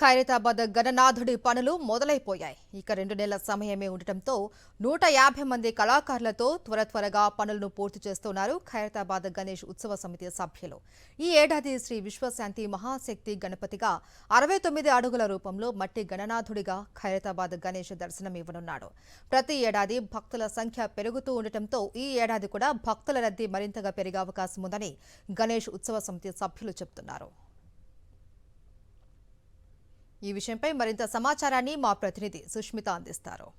ఖైరతాబాద్ గణనాథుడి పనులు మొదలైపోయాయి. ఇక 2 నెలల సమయమే ఉండటంతో 150 మంది కళాకారులతో త్వరగా పనులను పూర్తి చేస్తున్నారు ఖైరతాబాద్ గణేష్ ఉత్సవ సమితి సభ్యులు. ఈ ఏడాది శ్రీ విశ్వశాంతి మహాశక్తి గణపతిగా 69 అడుగుల రూపంలో మట్టి గణనాథుడిగా ఖైరతాబాద్ గణేష్ దర్శనమివ్వనున్నాడు. ప్రతి ఏడాది భక్తుల సంఖ్య పెరుగుతూ ఉండటంతో ఈ ఏడాది కూడా భక్తుల రద్దీ మరింతగా పెరిగే అవకాశం ఉందని గణేష్ ఉత్సవ సమితి సభ్యులు చెబుతున్నారు. ఈ విషయంపై మరింత సమాచారాన్ని మా ప్రతినిధి సుష్మిత అందిస్తారు.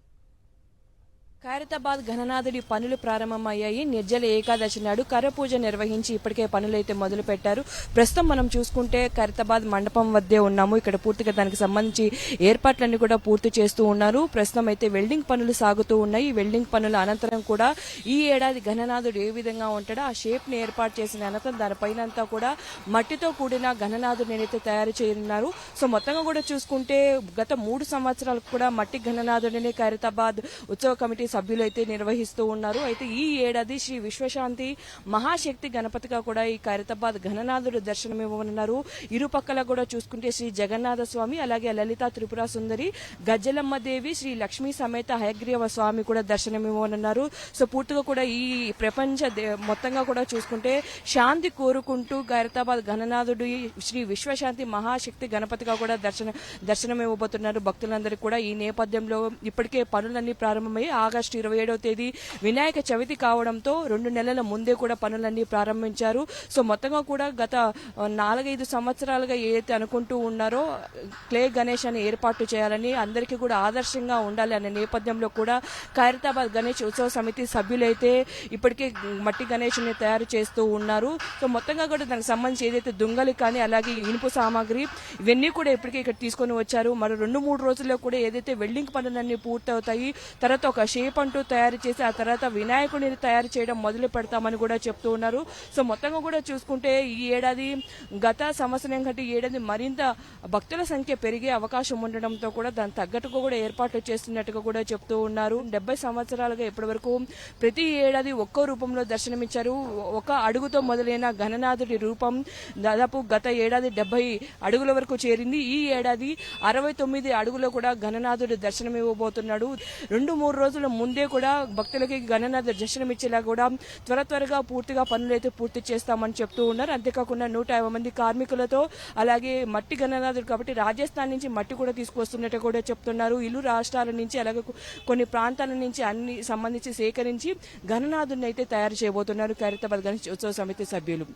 ఖైరతాబాద్ గణనాథుడి పనులు ప్రారంభమయ్యాయి. నిర్జల ఏకాదశి నాడు కర్రపూజ నిర్వహించి ఇప్పటికే పనులైతే మొదలు పెట్టారు. ప్రస్తుతం మనం చూసుకుంటే ఖైరతాబాద్ మండపం వద్దే ఉన్నాము. ఇక్కడ పూర్తిగా దానికి సంబంధించి ఏర్పాట్లన్నీ కూడా పూర్తి చేస్తూ ఉన్నారు. ప్రస్తుతం అయితే వెల్డింగ్ పనులు సాగుతూ ఉన్నాయి. వెల్డింగ్ పనుల అనంతరం కూడా ఈ ఏడాది గణనాథుడు ఏ విధంగా ఉంటాడో ఆ షేప్ ని ఏర్పాటు చేసిన అనంతరం దానిపైన అంతా కూడా మట్టితో కూడిన గణనాథుడిని అయితే తయారు చేయనున్నారు. సో మొత్తంగా కూడా చూసుకుంటే గత 3 సంవత్సరాలకు కూడా మట్టి గణనాథుడిని ఖైరతాబాద్ ఉత్సవ కమిటీ సభ్యులు అయితే నిర్వహిస్తూ ఉన్నారు. అయితే ఈ ఏడాది శ్రీ విశ్వశాంతి మహాశక్తి గణపతిగా కూడా ఈ ఖైరతాబాద్ గణనాథుడు దర్శనమివ్వనున్నారు. ఇరుపక్కల కూడా చూసుకుంటే శ్రీ జగన్నాథ స్వామి, అలాగే లలిత త్రిపుర సుందరి, గజ్జలమ్మ దేవి, శ్రీ లక్ష్మీ సమేత హయగ్రీవ స్వామి కూడా దర్శనమివ్వనున్నారు. సో పూర్తిగా కూడా ఈ ప్రపంచ మొత్తంగా కూడా చూసుకుంటే శాంతి కోరుకుంటూ ఖైరతాబాద్ గణనాథుడు శ్రీ విశ్వశాంతి మహాశక్తి గణపతిగా కూడా దర్శనమివ్వబోతున్నారు భక్తులందరికీ కూడా. ఈ నేపథ్యంలో ఇప్పటికే పనులన్నీ ప్రారంభమై ఆగస్టు 27వ తేదీ వినాయక చవితి కావడంతో 2 నెలల ముందే కూడా పనులన్నీ ప్రారంభించారు. సో మొత్తంగా కూడా గత 4-5 సంవత్సరాలుగా ఏదైతే అనుకుంటూ ఉన్నారో క్లే గణేష్ అని ఏర్పాటు చేయాలని, అందరికీ కూడా ఆదర్శంగా ఉండాలి అనే నేపథ్యంలో కూడా ఖైరతాబాద్ గణేష్ ఉత్సవ సమితి సభ్యులైతే ఇప్పటికే మట్టి గణేష్ ని తయారు చేస్తూ ఉన్నారు. సో మొత్తంగా కూడా దానికి సంబంధించి ఏదైతే దుంగలు కానీ అలాగే ఇనుపు సామాగ్రి ఇవన్నీ కూడా ఇప్పటికే ఇక్కడ తీసుకొని వచ్చారు. మరో 2-3 రోజుల్లో కూడా ఏదైతే వెల్డింగ్ పనులన్నీ పూర్తవుతాయి. తర్వాత ఒక షేప్ అంటూ తయారు చేసి ఆ తర్వాత వినాయకుడిని తయారు చేయడం మొదలు పెడతామని కూడా చెప్తూ ఉన్నారు. సో మొత్తంగా కూడా చూసుకుంటే ఈ ఏడాది గత సంవత్సరం కంటే ఈ ఏడాది మరింత భక్తుల సంఖ్య పెరిగే అవకాశం ఉండడంతో కూడా దానికి తగ్గట్టుగా కూడా ఏర్పాట్లు చేస్తున్నట్టుగా కూడా చెప్తూ ఉన్నారు. 70 సంవత్సరాలుగా ఇప్పటి వరకు ప్రతి ఏడాది ఒక్కో రూపంలో దర్శనమిచ్చారు. ఒక అడుగుతో మొదలైన గణనాథుడి రూపం దాదాపు గత ఏడాది 70 అడుగుల వరకు చేరింది. ఈ ఏడాది 69 అడుగులో కూడా గణనాథుడు దర్శనమివ్వబోతున్నాడు. 2-3 రోజుల ముందే కూడా భక్తులకి గణనాథ దర్శనమిచ్చేలా కూడా త్వరగా పూర్తిగా పనులైతే పూర్తి చేస్తామని చెప్తూ ఉన్నారు. అంతేకాకుండా 150 మంది కార్మికులతో అలాగే మట్టి గణనాథుడు కాబట్టి రాజస్థాన్ నుంచి మట్టి కూడా తీసుకొస్తున్నట్టు కూడా చెప్తున్నారు. ఇరు రాష్ట్రాల నుంచి అలాగే కొన్ని ప్రాంతాల నుంచి అన్ని సంబంధించి సేకరించి గణనాథుడిని అయితే తయారు చేయబోతున్నారు ఖైరతాబాద్ గణేష్ ఉత్సవ సమితి సభ్యులు.